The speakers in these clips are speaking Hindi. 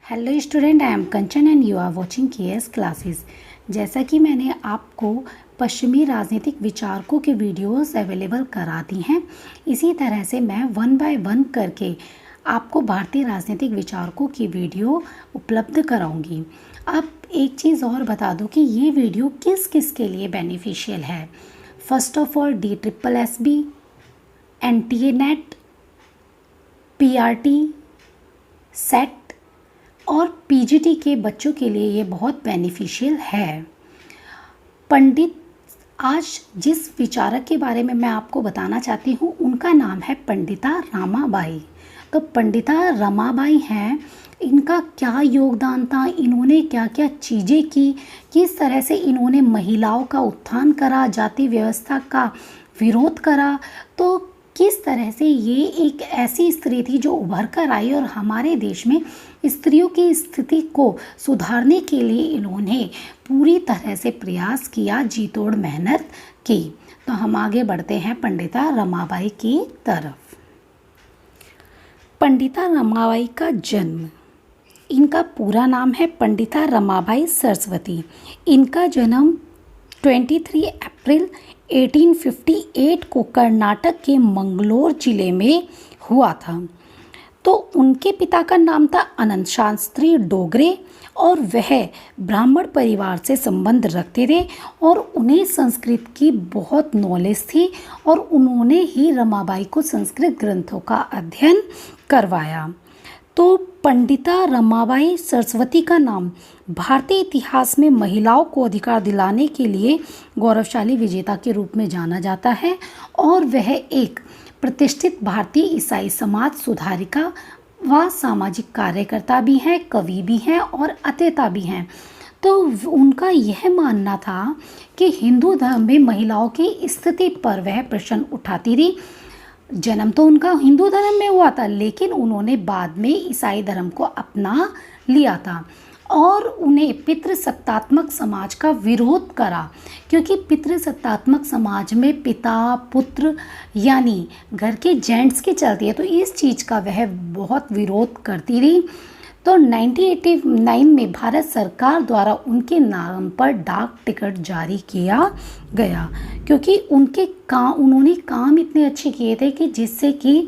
Hello student, I am Kanchan and you are watching KS classes. जैसा कि मैंने आपको पश्चिमी राजनीतिक विचारकों के वीडियोस अवेलेबल करा दी हैं, इसी तरह से मैं वन बाय वन करके आपको भारतीय राजनीतिक विचारकों की वीडियो उपलब्ध कराऊंगी। अब एक चीज़ और बता दूं कि ये वीडियो किस किस के लिए बेनिफिशियल है। First of all DSSB, NTA net, PRT, set और PGT के बच्चों के लिए ये बहुत बेनिफिशियल है। पंडित, आज जिस विचारक के बारे में मैं आपको बताना चाहती हूँ उनका नाम है पंडिता रमाबाई। तो पंडिता रमाबाई हैं, इनका क्या योगदान था, इन्होंने क्या क्या चीज़ें की, किस तरह से इन्होंने महिलाओं का उत्थान करा, जाति व्यवस्था का विरोध करा, तो किस तरह से ये एक ऐसी स्त्री थी जो उभर कर आई और हमारे देश में स्त्रियों की स्थिति को सुधारने के लिए इन्होंने पूरी तरह से प्रयास किया, जी तोड़ मेहनत की। तो हम आगे बढ़ते हैं पंडिता रमाबाई की तरफ। पंडिता रमाबाई का जन्म, इनका पूरा नाम है पंडिता रमाबाई सरस्वती। इनका जन्म 23 अप्रैल 1858 को कर्नाटक के मंगलोर जिले में हुआ था। तो उनके पिता का नाम था अनंत शास्त्री डोगरे और वह ब्राह्मण परिवार से संबंध रखते थे और उन्हें संस्कृत की बहुत नॉलेज थी और उन्होंने ही रमाबाई को संस्कृत ग्रंथों का अध्ययन करवाया। तो पंडिता रमाबाई सरस्वती का नाम भारतीय इतिहास में महिलाओं को अधिकार दिलाने के लिए गौरवशाली विजेता के रूप में जाना जाता है और वह एक प्रतिष्ठित भारतीय ईसाई समाज सुधारिका व सामाजिक कार्यकर्ता भी हैं, कवि भी हैं और अतेता भी हैं। तो उनका यह मानना था कि हिंदू धर्म में महिलाओं की स्थिति पर वह प्रश्न उठाती थी। जन्म तो उनका हिंदू धर्म में हुआ था, लेकिन उन्होंने बाद में ईसाई धर्म को अपना लिया था और उन्हें पितृसत्तात्मक समाज का विरोध करा, क्योंकि पितृसत्तात्मक समाज में पिता पुत्र यानी घर के जेंट्स की चलती है, तो इस चीज़ का वह बहुत विरोध करती रही। तो 1989 में भारत सरकार द्वारा उनके नाम पर डाक टिकट जारी किया गया, क्योंकि उन्होंने काम इतने अच्छे किए थे कि जिससे कि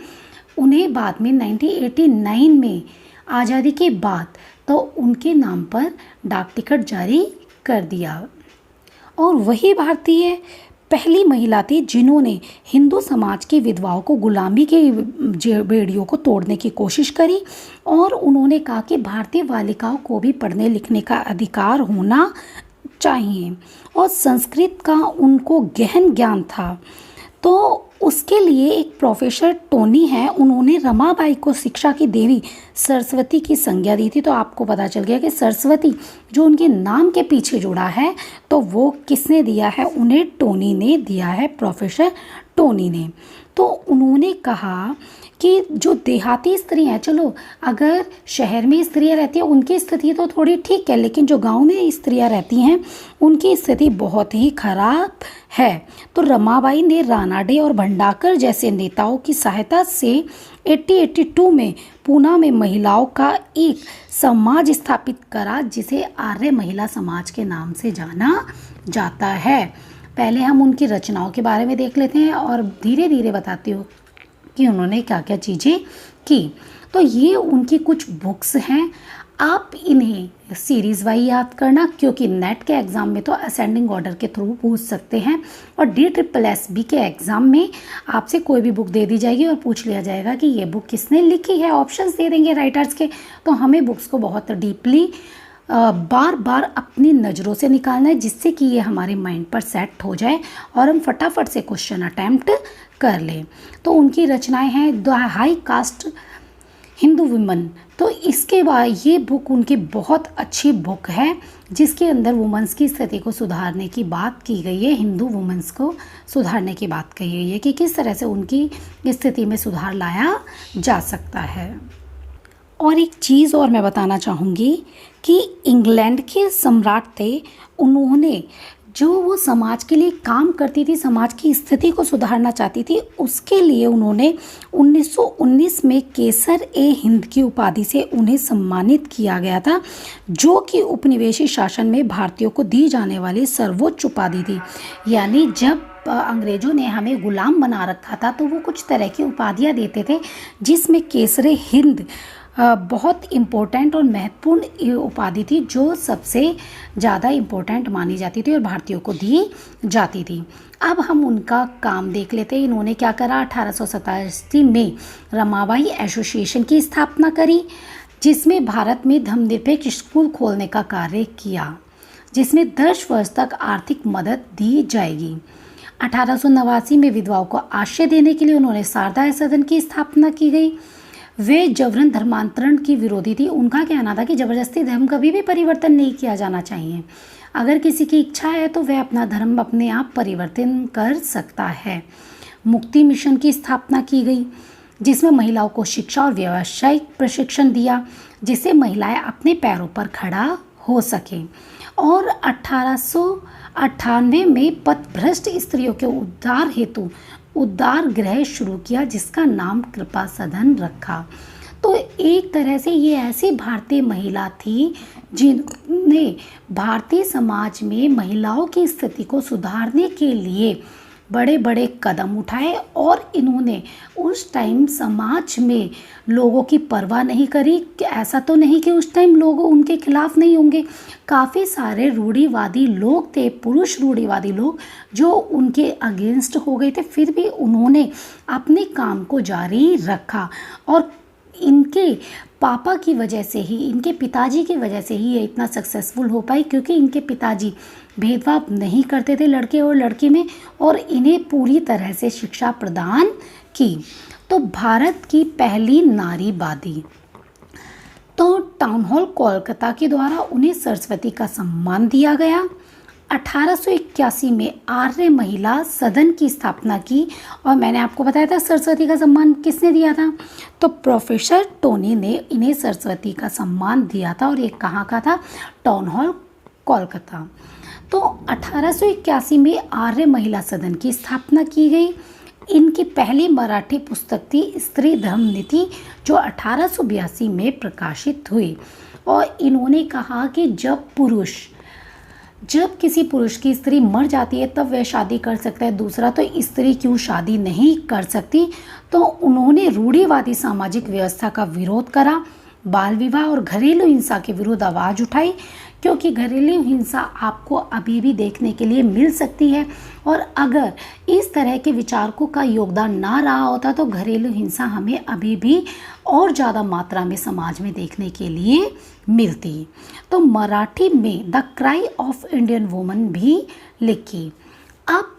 उन्हें बाद में 1989 में आज़ादी के बाद तो उनके नाम पर डाक टिकट जारी कर दिया। और वही भारतीय पहली महिला थी जिन्होंने हिंदू समाज की विधवाओं को गुलामी के बेड़ियों को तोड़ने की कोशिश करी और उन्होंने कहा कि भारतीय बालिकाओं को भी पढ़ने लिखने का अधिकार होना चाहिए और संस्कृत का उनको गहन ज्ञान था। तो उसके लिए एक प्रोफेसर टोनी है, उन्होंने रमाबाई को शिक्षा की देवी सरस्वती की संज्ञा दी थी। तो आपको पता चल गया कि सरस्वती जो उनके नाम के पीछे जुड़ा है तो वो किसने दिया है, उन्हें टोनी ने दिया है, प्रोफेसर टोनी ने। तो उन्होंने कहा कि जो देहाती स्त्रियाँ हैं, चलो अगर शहर में स्त्रियाँ रहती हैं उनकी स्थिति तो थोड़ी ठीक है, लेकिन जो गांव में स्त्रियाँ रहती हैं उनकी स्थिति बहुत ही खराब है। तो रमाबाई ने रानाडे और भंडाकर जैसे नेताओं की सहायता से 1882 में पूना में महिलाओं का एक समाज स्थापित करा, जिसे आर्य महिला समाज के नाम से जाना जाता है। पहले हम उनकी रचनाओं के बारे में देख लेते हैं और धीरे धीरे बताती हूँ कि उन्होंने क्या क्या चीज़ें की। तो ये उनकी कुछ बुक्स हैं, आप इन्हें सीरीज़ वाइज याद करना, क्योंकि नेट के एग्ज़ाम में तो असेंडिंग ऑर्डर के थ्रू पूछ सकते हैं और DSSB के एग्ज़ाम में आपसे कोई भी बुक दे दी जाएगी और पूछ लिया जाएगा कि ये बुक किसने लिखी है, ऑप्शंस दे देंगे राइटर्स के। तो हमें बुक्स को बहुत डीपली बार बार अपनी नज़रों से निकालना है, जिससे कि ये हमारे माइंड पर सेट हो जाए और हम फटाफट से क्वेश्चन अटैम्प्ट कर लें। तो उनकी रचनाएं हैं the high cast Hindu woman. तो इसके बाद ये बुक उनकी बहुत अच्छी बुक है, जिसके अंदर वुमेंस की स्थिति को सुधारने की बात की गई है, हिंदू वुमेंस को सुधारने की बात कही गई है कि किस तरह से उनकी स्थिति में सुधार लाया जा सकता है। और एक चीज़ और मैं बताना चाहूँगी कि इंग्लैंड के सम्राट थे, उन्होंने जो वो समाज के लिए काम करती थी, समाज की स्थिति को सुधारना चाहती थी, उसके लिए उन्होंने 1919 में केसर ए हिंद की उपाधि से उन्हें सम्मानित किया गया था, जो कि उपनिवेशी शासन में भारतीयों को दी जाने वाली सर्वोच्च उपाधि थी। यानी जब अंग्रेज़ों ने हमें गुलाम बना रखा था तो वो कुछ तरह की उपाधियाँ देते थे, जिसमें केसर ए हिंद बहुत इम्पोर्टेंट और महत्वपूर्ण उपाधि थी, जो सबसे ज़्यादा इम्पोर्टेंट मानी जाती थी और भारतीयों को दी जाती थी। अब हम उनका काम देख लेते हैं। इन्होंने क्या करा, 1887 में रमाबाई एसोसिएशन की स्थापना करी, जिसमें भारत में धर्मनिरपेक्ष स्कूल खोलने का कार्य किया, जिसमें 10 वर्ष तक आर्थिक मदद दी जाएगी। 1889 में विधवाओं को आश्रय देने के लिए उन्होंने शारदा सदन की स्थापना की गई। वे जबरन धर्मांतरण की विरोधी थी। उनका कहना था कि जबरदस्ती धर्म कभी भी परिवर्तन नहीं किया जाना चाहिए। अगर किसी की इच्छा है तो वह अपना धर्म अपने आप परिवर्तन कर सकता है। मुक्ति मिशन की स्थापना की गई, जिसमें महिलाओं को शिक्षा और व्यावसायिक प्रशिक्षण दिया, जिससे महिलाएं अपने पैरों पर खड़ा हो सकें। और 1898 में पथभ्रष्ट स्त्रियों के उद्धार हेतु उद्धार गृह शुरू किया, जिसका नाम कृपा सदन रखा। तो एक तरह से ये ऐसी भारतीय महिला थी जिन्होंने भारतीय समाज में महिलाओं की स्थिति को सुधारने के लिए बड़े बड़े कदम उठाए, और इन्होंने उस टाइम समाज में लोगों की परवाह नहीं करी। कि ऐसा तो नहीं कि उस टाइम लोग उनके खिलाफ नहीं होंगे, काफ़ी सारे रूढ़िवादी लोग थे, पुरुष रूढ़िवादी लोग, जो उनके अगेंस्ट हो गए थे। फिर भी उन्होंने अपने काम को जारी रखा, और इनके पापा की वजह से ही, इनके पिताजी की वजह से ही ये इतना सक्सेसफुल हो पाई, क्योंकि इनके पिताजी भेदभाव नहीं करते थे लड़के और लड़की में, और इन्हें पूरी तरह से शिक्षा प्रदान की। तो भारत की पहली नारीवादी, तो टाउन हॉल कोलकाता के द्वारा उन्हें सरस्वती का सम्मान दिया गया। 1881 में आर्य महिला सदन की स्थापना की, और मैंने आपको बताया था सरस्वती का सम्मान किसने दिया था, तो प्रोफेसर टोनी ने इन्हें सरस्वती का सम्मान दिया था, और ये कहाँ का था, टाउन हॉल कोलकाता। तो 1881 में आर्य महिला सदन की स्थापना की गई। इनकी पहली मराठी पुस्तक थी स्त्री धर्म नीति, जो 1882 में प्रकाशित हुई। और इन्होंने कहा कि जब किसी पुरुष की स्त्री मर जाती है तब वह शादी कर सकता है, दूसरा तो स्त्री क्यों शादी नहीं कर सकती। तो उन्होंने रूढ़िवादी सामाजिक व्यवस्था का विरोध करा, बाल विवाह और घरेलू हिंसा के विरुद्ध आवाज़ उठाई, क्योंकि घरेलू हिंसा आपको अभी भी देखने के लिए मिल सकती है, और अगर इस तरह के विचारकों का योगदान ना रहा होता तो घरेलू हिंसा हमें अभी भी और ज़्यादा मात्रा में समाज में देखने के लिए मिलती। तो मराठी में the cry of Indian woman भी लिखी। अब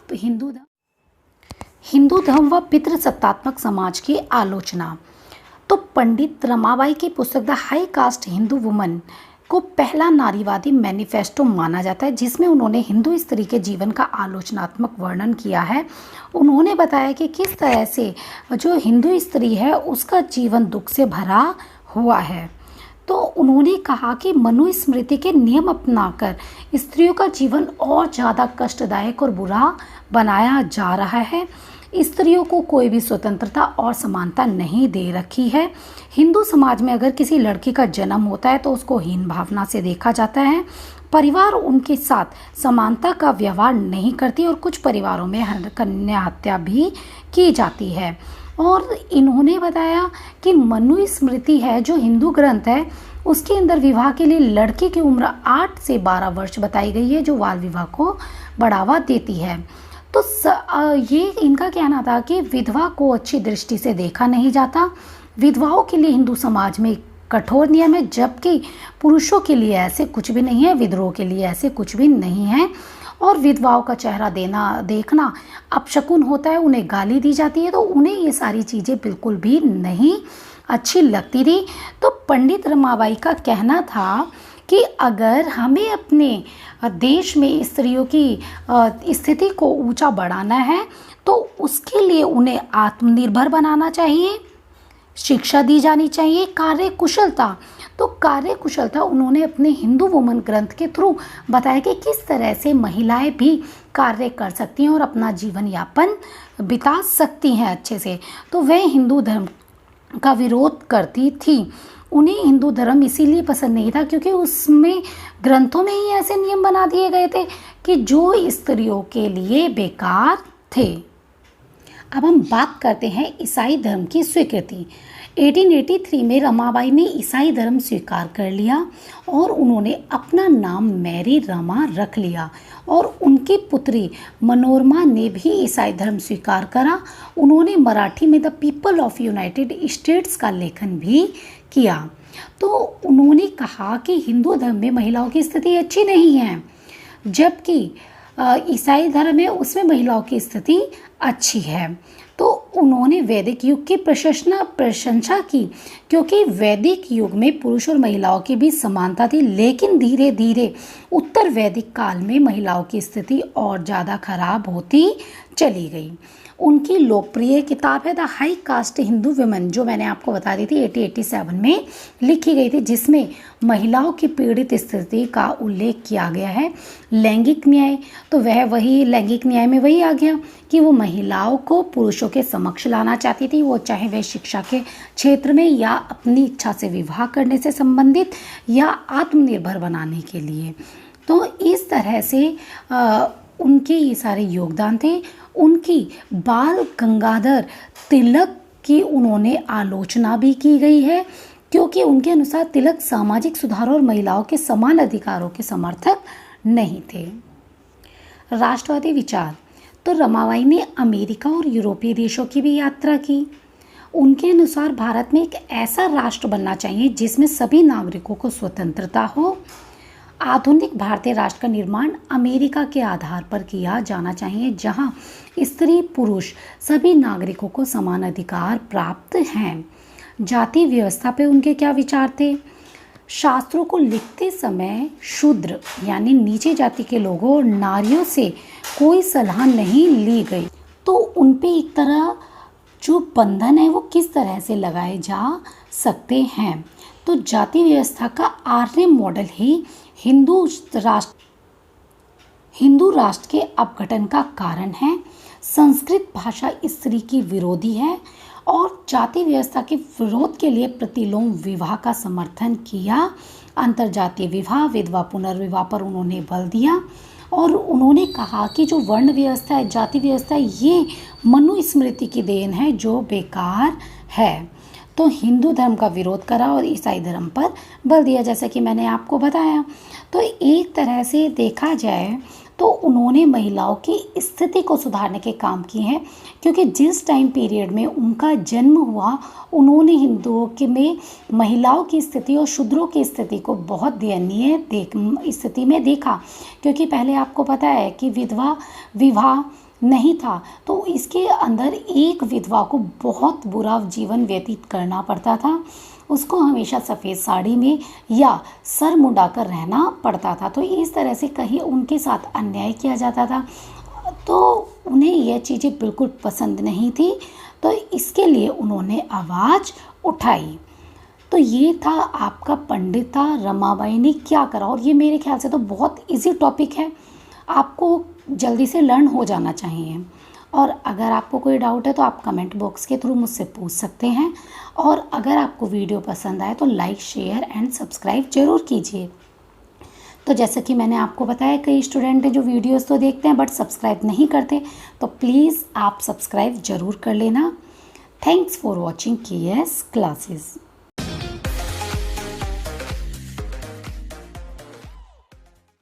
हिंदू धर्म व पितृसत्तात्मक समाज की आलोचना। तो पंडित रमाबाई की पुस्तक the high cast Hindu woman को पहला नारीवादी मैनिफेस्टो माना जाता है, जिसमें उन्होंने हिंदू स्त्री के जीवन का आलोचनात्मक वर्णन किया है। उन्होंने बताया कि किस तरह से जो हिंदू स्त्री है उसका जीवन दुख से भरा हुआ है। तो उन्होंने कहा कि मनुस्मृति के नियम अपनाकर स्त्रियों का जीवन और ज़्यादा कष्टदायक और बुरा बनाया जा रहा है। स्त्रियों को कोई भी स्वतंत्रता और समानता नहीं दे रखी है। हिंदू समाज में अगर किसी लड़की का जन्म होता है तो उसको हीन भावना से देखा जाता है। परिवार उनके साथ समानता का व्यवहार नहीं करती, और कुछ परिवारों में कन्या हत्या भी की जाती है। और इन्होंने बताया कि मनुस्मृति है जो हिंदू ग्रंथ है, उसके अंदर विवाह के लिए लड़की की उम्र 8 से 12 वर्ष बताई गई है, जो बाल विवाह को बढ़ावा देती है। तो ये इनका कहना था कि विधवा को अच्छी दृष्टि से देखा नहीं जाता। विधवाओं के लिए हिंदू समाज में कठोर नियम है, जबकि पुरुषों के लिए ऐसे कुछ भी नहीं है, विधवाओं के लिए ऐसे कुछ भी नहीं है। और विधवाओं का चेहरा देखना अपशकुन होता है, उन्हें गाली दी जाती है, तो उन्हें ये सारी चीज़ें बिल्कुल भी नहीं अच्छी लगती थी। तो पंडित रमाबाई का कहना था कि अगर हमें अपने देश में स्त्रियों की स्थिति को ऊंचा बढ़ाना है तो उसके लिए उन्हें आत्मनिर्भर बनाना चाहिए, शिक्षा दी जानी चाहिए, कार्य कुशलता। तो कार्य कुशलता उन्होंने अपने हिंदू वुमन ग्रंथ के थ्रू बताया कि किस तरह से महिलाएं भी कार्य कर सकती हैं और अपना जीवन यापन बिता सकती हैं अच्छे से। तो वह हिंदू धर्म का विरोध करती थी। उन्हें हिंदू धर्म इसीलिए पसंद नहीं था क्योंकि उसमें ग्रंथों में ही ऐसे नियम बना दिए गए थे कि जो स्त्रियों के लिए बेकार थे। अब हम बात करते हैं ईसाई धर्म की स्वीकृति। 1883 में रमाबाई ने ईसाई धर्म स्वीकार कर लिया और उन्होंने अपना नाम मैरी रमा रख लिया और उनकी पुत्री मनोरमा ने भी ईसाई धर्म स्वीकार करा। उन्होंने मराठी में the people of United states का लेखन भी किया। तो उन्होंने कहा कि हिंदू धर्म में महिलाओं की स्थिति अच्छी नहीं है, जबकि ईसाई धर्म है उसमें महिलाओं की स्थिति अच्छी है। तो उन्होंने वैदिक युग की प्रशंसा की क्योंकि वैदिक युग में पुरुष और महिलाओं की भी समानता थी, लेकिन धीरे धीरे उत्तर वैदिक काल में महिलाओं की स्थिति और ज़्यादा खराब होती चली गई। उनकी लोकप्रिय किताब है the high cast Hindu women, जो मैंने आपको बता दी थी 1887 में लिखी गई थी, जिसमें महिलाओं की पीड़ित स्थिति का उल्लेख किया गया है। लैंगिक न्याय, तो वही लैंगिक न्याय में वही आ गया कि वो महिलाओं को पुरुषों के समक्ष लाना चाहती थी, वो चाहे वह शिक्षा के क्षेत्र में या अपनी इच्छा से विवाह करने से संबंधित या आत्मनिर्भर बनाने के लिए। तो इस तरह से उनके ये सारे योगदान थे। उनकी बाल गंगाधर तिलक की उन्होंने आलोचना भी की गई है क्योंकि उनके अनुसार तिलक सामाजिक सुधार और महिलाओं के समान अधिकारों के समर्थक नहीं थे। राष्ट्रवादी विचार, तो रमाबाई ने अमेरिका और यूरोपीय देशों की भी यात्रा की। उनके अनुसार भारत में एक ऐसा राष्ट्र बनना चाहिए जिसमें सभी नागरिकों को स्वतंत्रता हो। आधुनिक भारतीय राष्ट्र का निर्माण अमेरिका के आधार पर किया जाना चाहिए, जहां स्त्री पुरुष सभी नागरिकों को समान अधिकार प्राप्त हैं। जाति व्यवस्था पे उनके क्या विचार थे? शास्त्रों को लिखते समय शूद्र यानी नीचे जाति के लोगों और नारियों से कोई सलाह नहीं ली गई। तो उन पे एक तरह जो बंधन है वो किस तरह से लगाए जा सकते हैं। तो जाति व्यवस्था का आर्य मॉडल ही हिंदू राष्ट्र के अपघटन का कारण है। संस्कृत भाषा स्त्री की विरोधी है और जाति व्यवस्था के विरोध के लिए प्रतिलोम विवाह का समर्थन किया। अंतरजातीय विवाह, विधवा पुनर्विवाह पर उन्होंने बल दिया और उन्होंने कहा कि जो वर्ण व्यवस्था है, जाति व्यवस्था है, ये मनुस्मृति की देन है जो बेकार है। तो हिंदू धर्म का विरोध करा और ईसाई धर्म पर बल दिया, जैसा कि मैंने आपको बताया। तो एक तरह से देखा जाए तो उन्होंने महिलाओं की स्थिति को सुधारने के काम किए हैं क्योंकि जिस टाइम पीरियड में उनका जन्म हुआ उन्होंने हिंदुओं के में महिलाओं की स्थिति और शूद्रों की स्थिति को बहुत दयनीय स्थिति में देखा। क्योंकि पहले आपको पता है कि विधवा विवाह नहीं था, तो इसके अंदर एक विधवा को बहुत बुरा जीवन व्यतीत करना पड़ता था। उसको हमेशा सफ़ेद साड़ी में या सर मुंडाकर रहना पड़ता था। तो इस तरह से कहीं उनके साथ अन्याय किया जाता था, तो उन्हें यह चीज़ें बिल्कुल पसंद नहीं थी। तो इसके लिए उन्होंने आवाज़ उठाई। तो ये था आपका पंडिता रमाबाई ने क्या करा, और ये मेरे ख्याल से तो बहुत इजी टॉपिक है, आपको जल्दी से लर्न हो जाना चाहिए। और अगर आपको कोई डाउट है तो आप कमेंट बॉक्स के थ्रू मुझसे पूछ सकते हैं। और अगर आपको वीडियो पसंद आए तो लाइक, शेयर एंड सब्सक्राइब ज़रूर कीजिए। तो जैसे कि मैंने आपको बताया, कई स्टूडेंट हैं जो वीडियोस तो देखते हैं बट सब्सक्राइब नहीं करते, तो प्लीज़ आप सब्सक्राइब ज़रूर कर लेना। Thanks for watching KS classes.